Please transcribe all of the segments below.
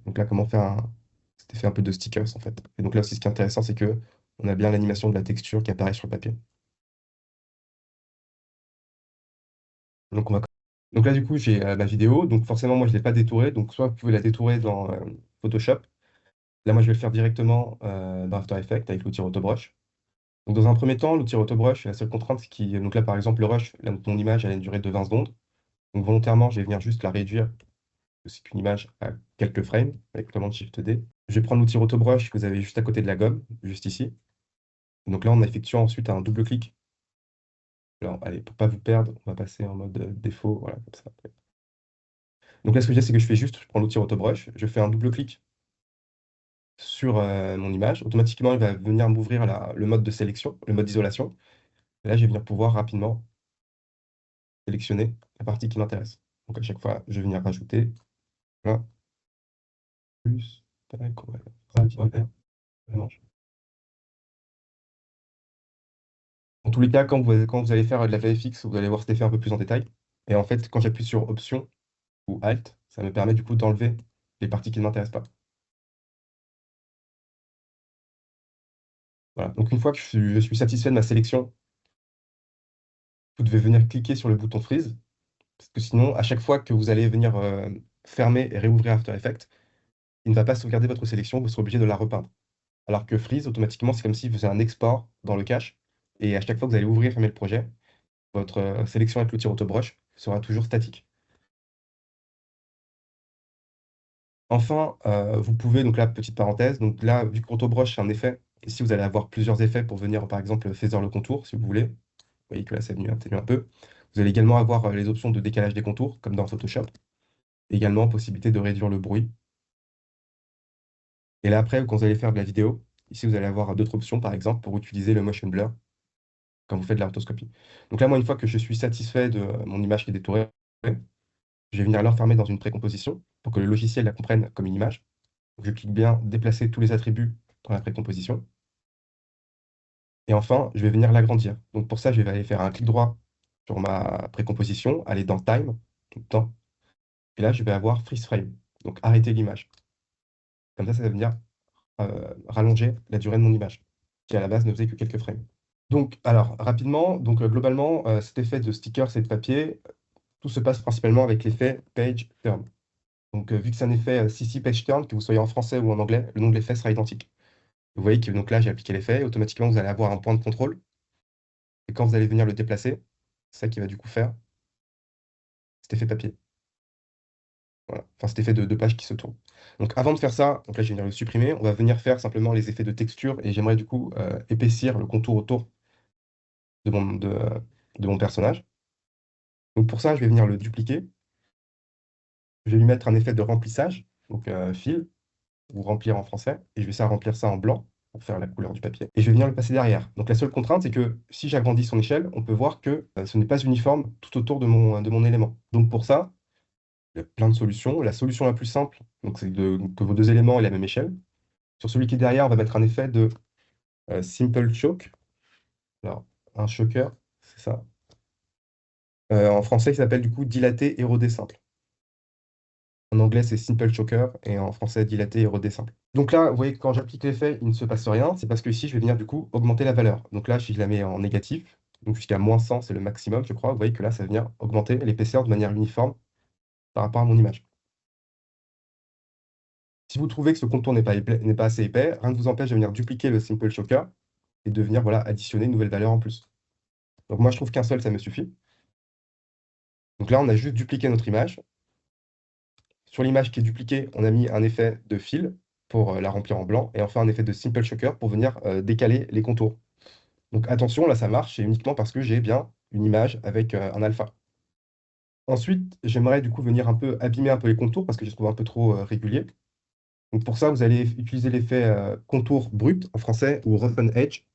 Donc là, comment faire cet effet un peu de stickers, en fait. Et donc là aussi, ce qui est intéressant, c'est que on a bien l'animation de la texture qui apparaît sur le papier. Donc, donc là, du coup, j'ai ma vidéo. Donc forcément, moi, je ne l'ai pas détourée. Donc soit vous pouvez la détourer dans Photoshop. Là, moi, je vais le faire directement dans After Effects avec l'outil Rotobrush. Donc dans un premier temps, l'outil Rotobrush, la seule contrainte, c'est qu'il... Donc là, par exemple, le rush, là, mon image, elle a une durée de 20 secondes. Donc volontairement, je vais venir juste la réduire. C'est qu'une image à quelques frames avec la commande Shift D. Je vais prendre l'outil Rotobrush que vous avez juste à côté de la gomme, juste ici. Donc là, en effectuant ensuite un double clic. Alors, allez, pour pas vous perdre, on va passer en mode défaut, voilà, comme ça. Donc là, ce que je fais, c'est que je fais juste, je prends l'outil Rotobrush, je fais un double clic sur mon image. Automatiquement, il va venir m'ouvrir le mode de sélection, le mode d'isolation. Et là, je vais venir pouvoir rapidement sélectionner la partie qui m'intéresse. Donc à chaque fois, je vais venir rajouter là, plus, tac, on va faire vraiment. Dans tous les cas, quand vous allez faire de la VFX, vous allez voir cet effet un peu plus en détail. Et en fait, quand j'appuie sur Option ou Alt, ça me permet du coup d'enlever les parties qui ne m'intéressent pas. Voilà. Donc une fois que je suis satisfait de ma sélection, vous devez venir cliquer sur le bouton Freeze, parce que sinon, à chaque fois que vous allez venir fermer et réouvrir After Effects, il ne va pas sauvegarder votre sélection, vous serez obligé de la repeindre. Alors que Freeze, automatiquement, c'est comme si vous faisiez un export dans le cache, et à chaque fois que vous allez ouvrir et fermer le projet, votre sélection avec l'outil Rotobrush sera toujours statique. Enfin, vous pouvez, donc là, petite parenthèse, donc là, vu que Rotobrush, c'est un effet, ici, vous allez avoir plusieurs effets pour venir, par exemple, phaser le contour, si vous voulez. Vous voyez que là, c'est venu atténuer un peu. Vous allez également avoir les options de décalage des contours, comme dans Photoshop. Également, possibilité de réduire le bruit. Et là, après, quand vous allez faire de la vidéo, ici, vous allez avoir d'autres options, par exemple, pour utiliser le motion blur quand vous faites de la rotoscopie. Donc là, moi, une fois que je suis satisfait de mon image qui est détourée, je vais venir l'enfermer dans une précomposition pour que le logiciel la comprenne comme une image. Donc, je clique bien déplacer tous les attributs dans la précomposition. Et enfin, je vais venir l'agrandir. Donc pour ça, je vais aller faire un clic droit sur ma précomposition, aller dans Time, donc temps, et là, je vais avoir Freeze Frame, donc arrêter l'image. Comme ça va venir rallonger la durée de mon image, qui à la base ne faisait que quelques frames. Donc, alors, rapidement, donc globalement, cet effet de sticker, et de papier, tout se passe principalement avec l'effet Page Turn. Donc, vu que c'est un effet CC Page Turn, que vous soyez en français ou en anglais, le nom de l'effet sera identique. Vous voyez que donc là, j'ai appliqué l'effet, et automatiquement, vous allez avoir un point de contrôle. Et quand vous allez venir le déplacer, c'est ça qui va du coup faire cet effet papier. Voilà. Enfin, cet effet de page qui se tourne. Donc avant de faire ça, donc là je vais venir le supprimer, on va venir faire simplement les effets de texture et j'aimerais du coup épaissir le contour autour de mon personnage. Donc pour ça, je vais venir le dupliquer. Je vais lui mettre un effet de remplissage, donc fill, ou remplir en français, et je vais essayer de remplir ça en blanc pour faire la couleur du papier. Et je vais venir le passer derrière. Donc la seule contrainte, c'est que si j'agrandis son échelle, on peut voir que ce n'est pas uniforme tout autour de mon élément. Donc pour ça, il y a plein de solutions. La solution la plus simple, donc, c'est que vos deux éléments aient la même échelle. Sur celui qui est derrière, on va mettre un effet de Simple Choke. Alors, un choker, c'est ça. En français, il s'appelle du coup dilaté érodé simple. En anglais, c'est Simple Choker et en français, dilaté érodé simple. Donc là, vous voyez que quand j'applique l'effet, il ne se passe rien. C'est parce que ici, je vais venir du coup augmenter la valeur. Donc là, si je la mets en négatif, donc jusqu'à -100, c'est le maximum, je crois. Vous voyez que là, ça va venir augmenter l'épaisseur de manière uniforme par rapport à mon image. Si vous trouvez que ce contour n'est pas assez épais, rien ne vous empêche de venir dupliquer le Simple Choker et de venir voilà, additionner une nouvelle valeur en plus. Donc moi, je trouve qu'un seul, ça me suffit. Donc là, on a juste dupliqué notre image. Sur l'image qui est dupliquée, on a mis un effet de fil pour la remplir en blanc et enfin un effet de Simple Choker pour venir décaler les contours. Donc attention, là, ça marche, c'est uniquement parce que j'ai bien une image avec un alpha. Ensuite, j'aimerais du coup venir un peu abîmer un peu les contours parce que je les trouve un peu trop réguliers. Donc pour ça, vous allez utiliser l'effet contour brut en français ou roughen edge.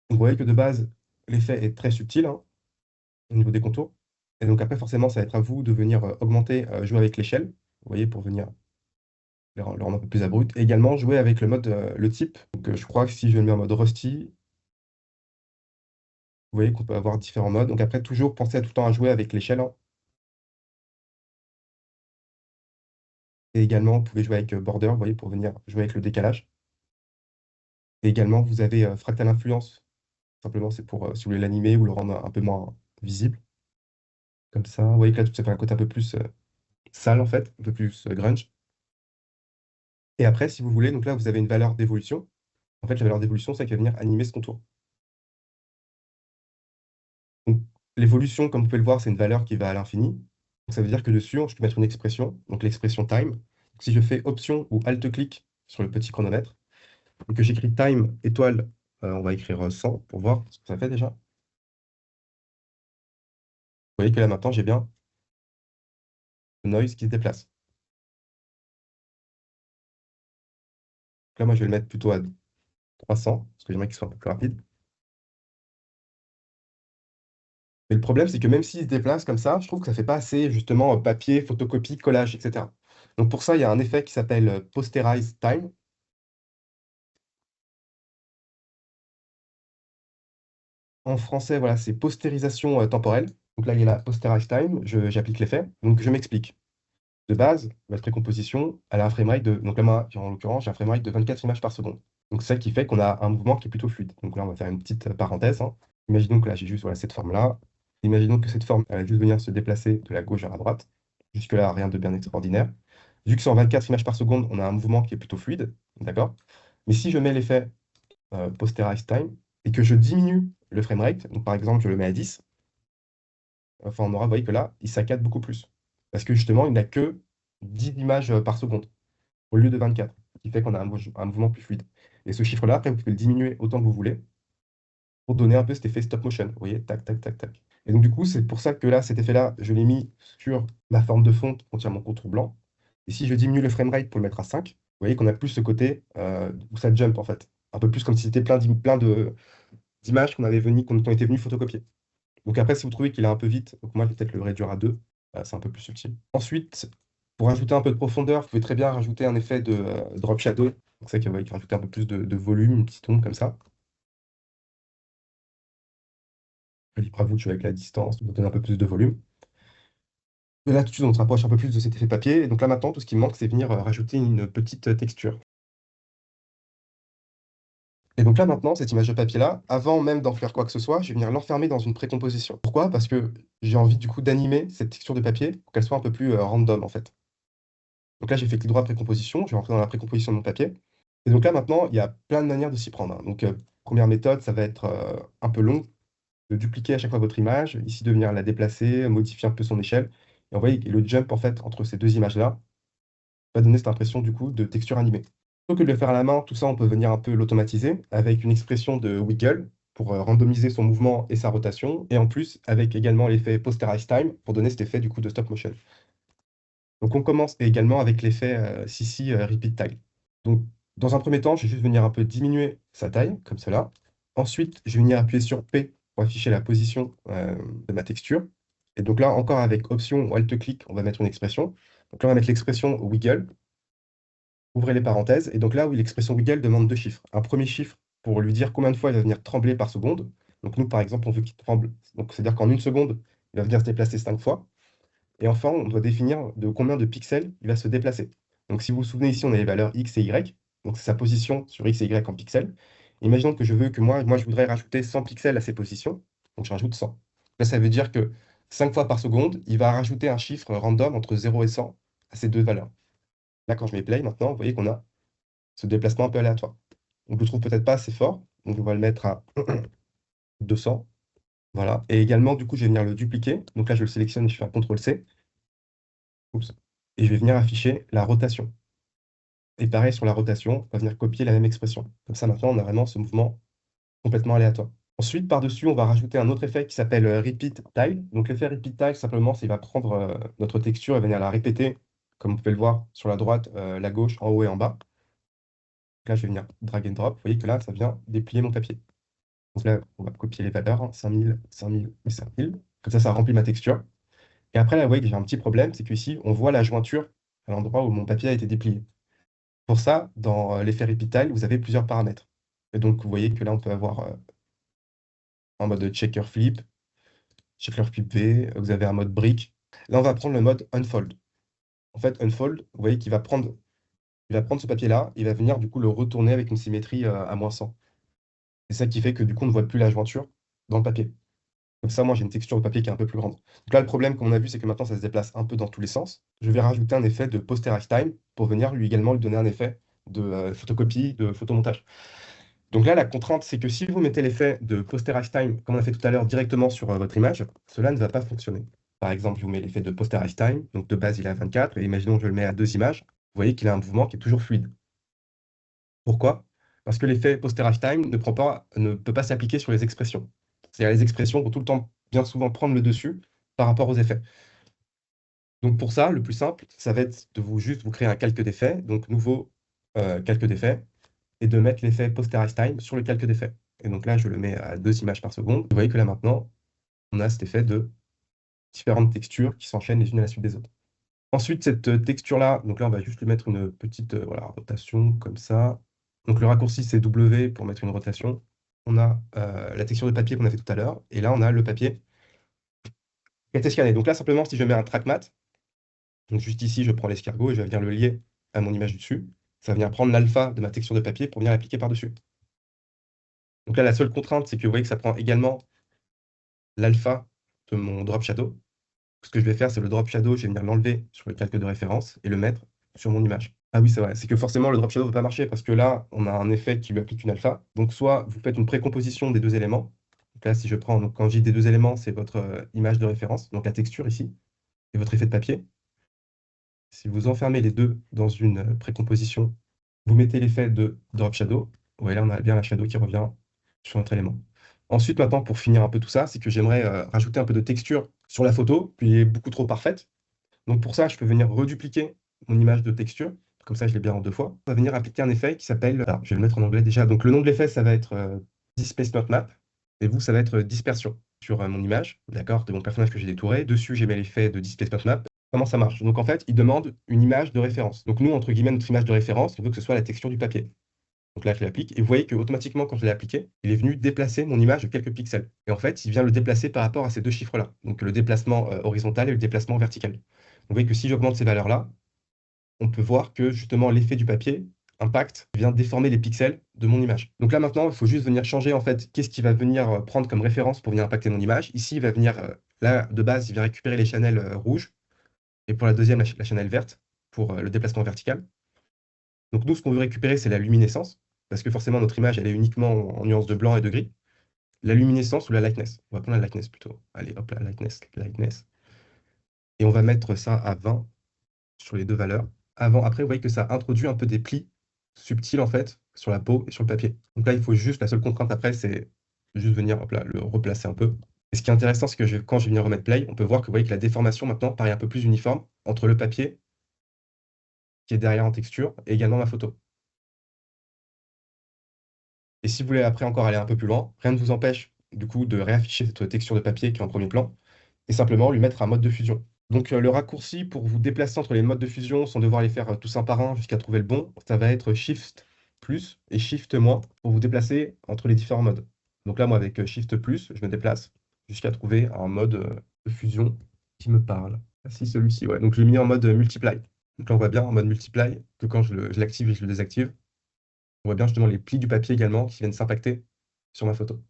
Donc, vous voyez que de base, l'effet est très subtil hein, au niveau des contours. Et donc après, forcément, ça va être à vous de venir augmenter, jouer avec l'échelle, vous voyez, pour venir le rendre un peu plus abrupt. Et également jouer avec le mode, le type. Donc je crois que si je le mets en mode Rusty, vous voyez qu'on peut avoir différents modes. Donc après, toujours pensez à tout le temps à jouer avec l'échelle, hein. Et également, vous pouvez jouer avec Border, vous voyez, pour venir jouer avec le décalage. Et également, vous avez Fractal Influence. Simplement, c'est pour, si vous voulez l'animer ou le rendre un peu moins visible. Comme ça. Vous voyez que là, ça fait un côté un peu plus sale, en fait, un peu plus grunge. Et après, si vous voulez, donc là, vous avez une valeur d'évolution. En fait, la valeur d'évolution, c'est qu'elle va venir animer ce contour. Donc, l'évolution, comme vous pouvez le voir, c'est une valeur qui va à l'infini. Donc, ça veut dire que dessus, je peux mettre une expression, donc l'expression time. Donc, si je fais Option ou Alt-clic sur le petit chronomètre, et que j'écris time étoile, on va écrire 100 pour voir ce que ça fait déjà. Vous voyez que là, maintenant, j'ai bien le noise qui se déplace. Donc là, moi, je vais le mettre plutôt à 300, parce que j'aimerais qu'il soit un peu plus rapide. Mais le problème, c'est que même s'il se déplace comme ça, je trouve que ça fait pas assez, justement, papier, photocopie, collage, etc. Donc pour ça, il y a un effet qui s'appelle Posterize Time. En français, voilà, c'est postérisation temporelle. Donc là, il y a la posterize time, j'applique l'effet. Donc je m'explique. De base, la précomposition, elle a un framerate de. Donc là, moi, en l'occurrence, j'ai un framerate de 24 images par seconde. Donc c'est ça qui fait qu'on a un mouvement qui est plutôt fluide. Donc là, on va faire une petite parenthèse, hein. Imaginons que là, j'ai juste voilà, cette forme-là. Imaginons que cette forme, elle va juste venir se déplacer de la gauche vers la droite. Jusque-là, rien de bien extraordinaire. Vu que c'est en 24 images par seconde, on a un mouvement qui est plutôt fluide. D'accord? Mais si je mets l'effet posterize time et que je diminue le framerate, donc par exemple, je le mets à 10, enfin, on aura, vous voyez que là, il saccade beaucoup plus. Parce que justement, il n'a que 10 images par seconde au lieu de 24, ce qui fait qu'on a un mouvement plus fluide. Et ce chiffre-là, après, vous pouvez le diminuer autant que vous voulez pour donner un peu cet effet stop motion. Vous voyez, tac, tac, tac, tac. Et donc, du coup, c'est pour ça que là, cet effet-là, je l'ai mis sur ma forme de fond qui contient mon contour blanc. Et si je diminue le framerate pour le mettre à 5, vous voyez qu'on a plus ce côté où ça jump, en fait. Un peu plus comme si c'était plein d'images qu'on était venu photocopier. Donc après, si vous trouvez qu'il est un peu vite, donc moi, je vais peut-être le réduire à 2. C'est un peu plus subtil. Ensuite, pour ajouter un peu de profondeur, vous pouvez très bien rajouter un effet de drop shadow. Donc c'est ça qui va rajouter un peu plus de volume, une petite onde comme ça. Libre à vous de jouer avec la distance, de donner un peu plus de volume. Et là, tout de suite, on se rapproche un peu plus de cet effet papier. Et donc là, maintenant, tout ce qui me manque, c'est venir rajouter une petite texture. Et donc là, maintenant, cette image de papier-là, avant même d'en faire quoi que ce soit, je vais venir l'enfermer dans une précomposition. Pourquoi? Parce que j'ai envie, du coup, d'animer cette texture de papier pour qu'elle soit un peu plus random, en fait. Donc là, j'ai fait clic droit précomposition, je vais rentrer dans la précomposition de mon papier. Et donc là, maintenant, il y a plein de manières de s'y prendre, hein. Donc, première méthode, ça va être un peu long, de dupliquer à chaque fois votre image, ici de venir la déplacer, modifier un peu son échelle. Et on voit que le jump, en fait, entre ces deux images-là, va donner cette impression, du coup, de texture animée. Plutôt que de le faire à la main, tout ça, on peut venir un peu l'automatiser avec une expression de wiggle pour randomiser son mouvement et sa rotation, et en plus, avec également l'effet posterize time pour donner cet effet, du coup, de stop motion. Donc, on commence également avec l'effet CC Repeat Tile. Donc, dans un premier temps, je vais juste venir un peu diminuer sa taille, comme cela. Ensuite, je vais venir appuyer sur P pour afficher la position de ma texture. Et donc là, encore avec Option ou Alt-clic, on va mettre une expression. Donc là, on va mettre l'expression wiggle. Ouvrez les parenthèses. Et donc là, oui, l'expression wiggle demande deux chiffres. Un premier chiffre pour lui dire combien de fois il va venir trembler par seconde. Donc nous, par exemple, on veut qu'il tremble. Donc c'est-à-dire qu'en une seconde, il va venir se déplacer 5 fois. Et enfin, on doit définir de combien de pixels il va se déplacer. Donc si vous vous souvenez ici, on a les valeurs x et y. Donc c'est sa position sur x et y en pixels. Imaginons que je veux que moi je voudrais rajouter 100 pixels à ces positions. Donc je rajoute 100. Là, ça veut dire que 5 fois par seconde, il va rajouter un chiffre random entre 0 et 100 à ces deux valeurs. Là, quand je mets play, maintenant, vous voyez qu'on a ce déplacement un peu aléatoire. On ne le trouve peut-être pas assez fort. Donc on va le mettre à 200. Voilà. Et également, du coup, je vais venir le dupliquer. Donc là, je le sélectionne et je fais un CTRL-C. Oups. Et je vais venir afficher la rotation. Et pareil, sur la rotation, on va venir copier la même expression. Comme ça, maintenant, on a vraiment ce mouvement complètement aléatoire. Ensuite, par-dessus, on va rajouter un autre effet qui s'appelle Repeat Tile. Donc, l'effet Repeat Tile, simplement, c'est qu'il va prendre notre texture et venir la répéter, comme vous pouvez le voir sur la droite, la gauche, en haut et en bas. Donc là, je vais venir drag and drop. Vous voyez que là, ça vient déplier mon papier. Donc là, on va copier les valeurs, hein, 5000, 5000 et 5000. Comme ça remplit ma texture. Et après, là, vous voyez que j'ai un petit problème, c'est qu'ici, on voit la jointure à l'endroit où mon papier a été déplié. Pour ça, dans l'effet Repeat, vous avez plusieurs paramètres. Et donc, vous voyez que là, on peut avoir en mode checker flip, checker flip V, vous avez un mode brick. Là, on va prendre le mode unfold. En fait, unfold, vous voyez il va prendre ce papier-là, il va venir du coup le retourner avec une symétrie à -100. C'est ça qui fait que du coup, on ne voit plus la jointure dans le papier. Comme ça, moi, j'ai une texture de papier qui est un peu plus grande. Donc là, le problème, comme on a vu, c'est que maintenant, ça se déplace un peu dans tous les sens. Je vais rajouter un effet de posterage time pour venir lui également lui donner un effet de photocopie, de photomontage. Donc là, la contrainte, c'est que si vous mettez l'effet de posterage time, comme on a fait tout à l'heure, directement sur votre image, cela ne va pas fonctionner. Par exemple, je vous mets l'effet de posterage time. Donc de base, il est à 24. Et imaginons que je le mets à 2 images. Vous voyez qu'il a un mouvement qui est toujours fluide. Pourquoi? Parce que l'effet posterage time ne peut pas s'appliquer sur les expressions. C'est-à-dire les expressions vont tout le temps, bien souvent, prendre le dessus par rapport aux effets. Donc pour ça, le plus simple, ça va être de juste vous créer un calque d'effets, donc nouveau calque d'effets, et de mettre l'effet posterage time sur le calque d'effets. Et donc là, je le mets à 2 images par seconde. Vous voyez que là maintenant, on a cet effet de différentes textures qui s'enchaînent les unes à la suite des autres. Ensuite, cette texture-là, donc là, on va juste lui mettre une petite voilà, rotation comme ça. Donc le raccourci, c'est W pour mettre une rotation. On a la texture de papier qu'on a fait tout à l'heure. Et là, on a le papier qui a été scanné. Donc là, simplement, si je mets un track matte, donc juste ici, je prends l'escargot et je vais venir le lier à mon image du dessus. Ça va venir prendre l'alpha de ma texture de papier pour venir l'appliquer par-dessus. Donc là, la seule contrainte, c'est que vous voyez que ça prend également l'alpha de mon drop shadow. Ce que je vais faire, c'est le drop shadow, je vais venir l'enlever sur le calque de référence et le mettre sur mon image. Ah oui, c'est vrai. C'est que forcément, le drop shadow ne va pas marcher parce que là, on a un effet qui lui applique une alpha. Donc, soit vous faites une précomposition des deux éléments. Donc là, si je prends, donc quand je dis des deux éléments, c'est votre image de référence, donc la texture ici, et votre effet de papier. Si vous enfermez les deux dans une précomposition, vous mettez l'effet de drop shadow. Vous voyez, là, on a bien la shadow qui revient sur notre élément. Ensuite, maintenant, pour finir un peu tout ça, c'est que j'aimerais rajouter un peu de texture sur la photo, qui est beaucoup trop parfaite. Donc pour ça, je peux venir redupliquer mon image de texture. Comme ça, je l'ai bien en 2 fois. On va venir appliquer un effet qui s'appelle... Alors, je vais le mettre en anglais déjà. Donc le nom de l'effet, ça va être Displacement Map. Et vous, ça va être dispersion sur mon image, d'accord, de mon personnage que j'ai détouré. Dessus, j'ai mis l'effet de Displacement Map. Comment ça marche? Donc en fait, il demande une image de référence. Donc nous, entre guillemets, notre image de référence, on veut que ce soit la texture du papier. Donc là, je l'applique. Et vous voyez qu'automatiquement, quand je l'ai appliqué, il est venu déplacer mon image de quelques pixels. Et en fait, il vient le déplacer par rapport à ces deux chiffres-là. Donc le déplacement horizontal et le déplacement vertical. Vous voyez que si j'augmente ces valeurs-là, on peut voir que justement l'effet du papier impact vient déformer les pixels de mon image. Donc là maintenant, il faut juste venir changer en fait qu'est-ce qui va venir prendre comme référence pour venir impacter mon image. Ici, il va venir, là de base, il vient récupérer les channels rouges et pour la deuxième, la channel verte pour le déplacement vertical. Donc nous, ce qu'on veut récupérer, c'est la luminescence parce que forcément notre image, elle est uniquement en nuances de blanc et de gris. La luminescence ou la lightness. On va prendre la lightness plutôt. Allez, hop là, lightness, lightness. Et on va mettre ça à 20 sur les deux valeurs. Après, vous voyez que ça introduit un peu des plis subtils, en fait, sur la peau et sur le papier. Donc là, il faut juste, la seule contrainte après, c'est juste venir, hop là, le replacer un peu. Et ce qui est intéressant, c'est que quand je vais venir remettre play, on peut voir que vous voyez que la déformation maintenant paraît un peu plus uniforme entre le papier qui est derrière en texture et également ma photo. Et si vous voulez après encore aller un peu plus loin, rien ne vous empêche du coup de réafficher cette texture de papier qui est en premier plan et simplement lui mettre un mode de fusion. Donc le raccourci pour vous déplacer entre les modes de fusion sans devoir les faire tous un par un jusqu'à trouver le bon, ça va être Shift plus et Shift moins pour vous déplacer entre les différents modes. Donc là, moi, avec Shift plus, je me déplace jusqu'à trouver un mode de fusion qui me parle. Ah, si, celui-ci, ouais. Donc je l'ai mis en mode multiply. Donc là, on voit bien en mode multiply que quand je l'active et je le désactive, on voit bien justement les plis du papier également qui viennent s'impacter sur ma photo.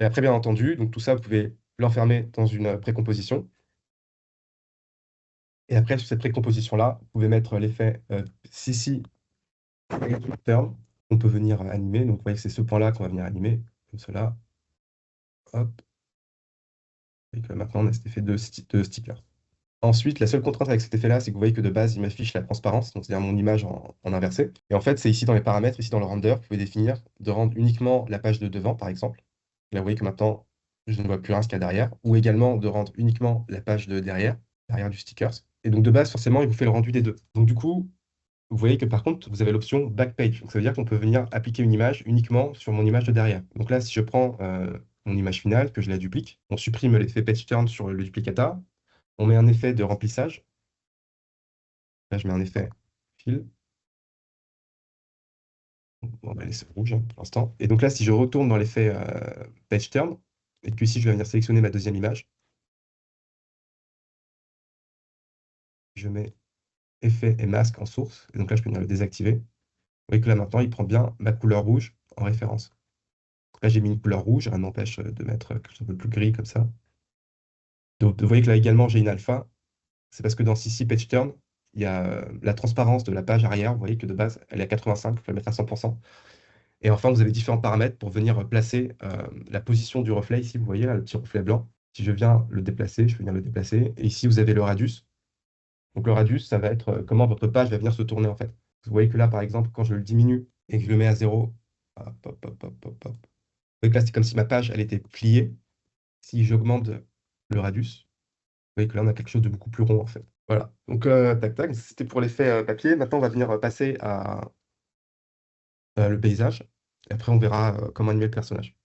Et après, bien entendu, donc tout ça, vous pouvez l'enfermer dans une précomposition. Et après, sur cette précomposition-là, vous pouvez mettre l'effet CC Turn. On peut venir animer. Donc, vous voyez que c'est ce point-là qu'on va venir animer, comme cela. Hop. Et que maintenant, on a cet effet de sticker. Ensuite, la seule contrainte avec cet effet-là, c'est que vous voyez que de base, il m'affiche la transparence, donc c'est-à-dire mon image en inversé. Et en fait, c'est ici dans les paramètres, ici dans le render, vous pouvez définir de rendre uniquement la page de devant, par exemple. Là, vous voyez que maintenant, je ne vois plus rien ce qu'il y a derrière. Ou également de rendre uniquement la page de derrière du stickers. Et donc, de base, forcément, il vous fait le rendu des deux. Donc, du coup, vous voyez que par contre, vous avez l'option Backpage. Donc, ça veut dire qu'on peut venir appliquer une image uniquement sur mon image de derrière. Donc là, si je prends mon image finale, que je la duplique, on supprime l'effet Page Turn sur le duplicata. On met un effet de remplissage. Là, je mets un effet fill. On va laisser rouge pour l'instant. Et donc là, si je retourne dans l'effet Page Turn, et que ici, je vais venir sélectionner ma deuxième image, je mets effet et masque en source, et donc là, je peux venir le désactiver. Vous voyez que là, maintenant, il prend bien ma couleur rouge en référence. Là, j'ai mis une couleur rouge, rien n'empêche de mettre quelque chose un peu plus gris comme ça. Donc, vous voyez que là également, j'ai une alpha. C'est parce que dans CC Page Turn, il y a la transparence de la page arrière. Vous voyez que de base, elle est à 85, il faut la mettre à 100%. Et enfin, vous avez différents paramètres pour venir placer la position du reflet. Ici, vous voyez là, le petit reflet blanc. Si je viens le déplacer, je peux venir le déplacer. Et ici, vous avez le radius. Donc le radius, ça va être comment votre page va venir se tourner en fait. Vous voyez que là, par exemple, quand je le diminue et que je le mets à 0, hop, hop, hop, hop, hop, hop. Vous voyez que là, c'est comme si ma page, elle était pliée. Si j'augmente le radius, vous voyez que là, on a quelque chose de beaucoup plus rond en fait. Voilà. Donc, tac, tac, c'était pour l'effet papier. Maintenant, on va venir passer à le paysage. Et après, on verra comment animer le personnage.